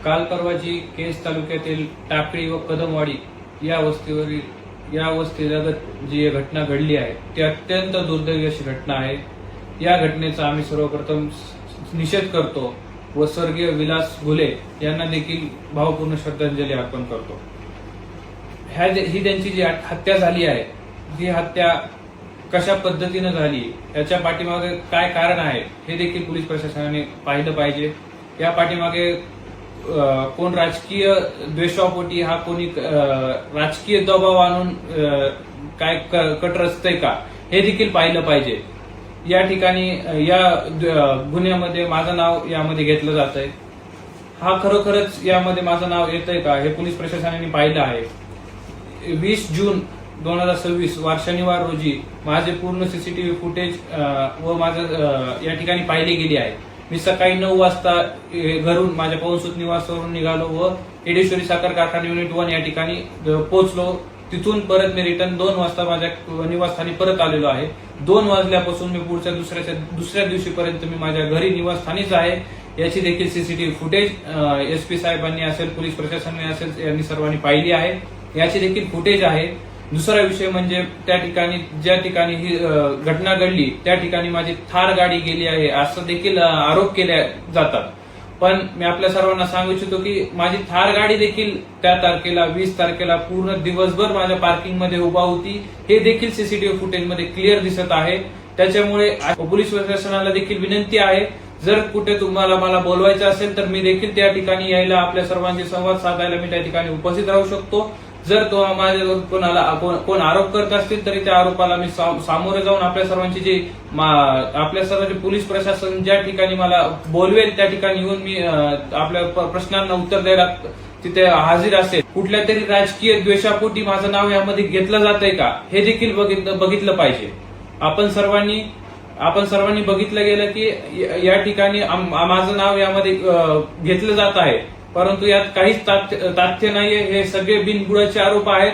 काल परवाची केज तालुक्यातील टाकळी व कदमवाडी या वस्तीलगत जी घटना घडली आहे ती अत्यंत दुर्दैवी अशी घटना आहे। या घटनेचा आम्ही सर्वप्रथम निषेध करतो व स्वर्गीय विलास घुले यांना देखील भावपूर्ण श्रद्धांजली अर्पण करतो। ही त्यांची जी हत्या झाली आहे ही हत्या कशा पद्धतीने झाली याच्या पाठीमागे काय कारण आहे हे देखील पोलीस प्रशासनाने पाहिलं पाहिजे। या पाठीमागे कोण राजकीय द्वेषापोटी हा कोणी राजकीय दबाव आणून काय कट रचतंय का हे देखील पाहिलं पाहिजे। या ठिकाणी या गुन्ह्यामध्ये माझं नाव यामध्ये घेतलं जात आहे। हा खरोखरच यामध्ये माझं नाव येतंय का हे पोलीस प्रशासनाने पाहिलं आहे। 20 जून 2026 वार शनिवार रोजी माझे पूर्ण सीसीटीव्ही फुटेज व माझं या ठिकाणी पाहिली गेली आहे। मी सकाळी 9 वाजता घरून माझ्या पवनसूत निवासावरून निघालो व येडेश्वरी साखर कारखाना युनिट 1 या ठिकाणी पोहोचलो। तिथून परत मी रिटर्न 2 वाजता माझ्या निवासस्थानी परत आलेलो आहे। 2 वाजल्यापासून मी पुढच्या दुसऱ्या दिवशीपर्यंत मी माझ्या घरी निवासस्थानीच आहे। याची देखील सीसीटीव्ही फुटेज एसपी साहेबांनी असेल पोलीस प्रशासनाने असेल यांनी सर्वांनी पाहिली आहे। याची देखील फुटेज आहे। दुसरा विषय म्हणजे त्या ठिकाणी ज्या ठिकाणी ही घटना घडली त्या ठिकाणी माझी थार गाडी गेली आहे असं देखील आरोप केले जातात। पण मी आपल्या सर्वांना सांगू इच्छितो की माझी थार गाडी देखील त्या तारखेला 20 तारखेला पूर्ण दिवसभर माझ्या पार्किंग मध्ये उभा होती हे देखील सीसीटीव्ही फुटेज मध्ये क्लिअर दिसत आहे। त्याच्यामुळे पोलीस प्रशासनाला देखील विनंती आहे, जर कुठे तुम्हाला मला बोलवायचं असेल तर मी देखील त्या ठिकाणी यायला आपल्या सर्वांशी संवाद साधायला मी त्या ठिकाणी उपस्थित राहू शकतो। जर तो माझ्यावर कोण आरोप करत असतील तरी त्या आरोपाला मी सामोरे जाऊन आपल्या सर्वांची पोलीस प्रशासन ज्या ठिकाणी मला बोलवेल त्या ठिकाणी येऊन मी आपल्या प्रश्नांना उत्तर द्यायला तिथे हाजीर असेल। कुठल्या तरी राजकीय द्वेषापोटी माझं नाव यामध्ये घेतलं जातंय का हे देखील बघितलं पाहिजे। आपण सर्वांनी बघितलं गेलं की या ठिकाणी माझं नाव यामध्ये घेतलं जात आहे, परंतु यात काहीच तथ्य नाहीये। हे सगळे बिनबुडाचे आरोप आहेत।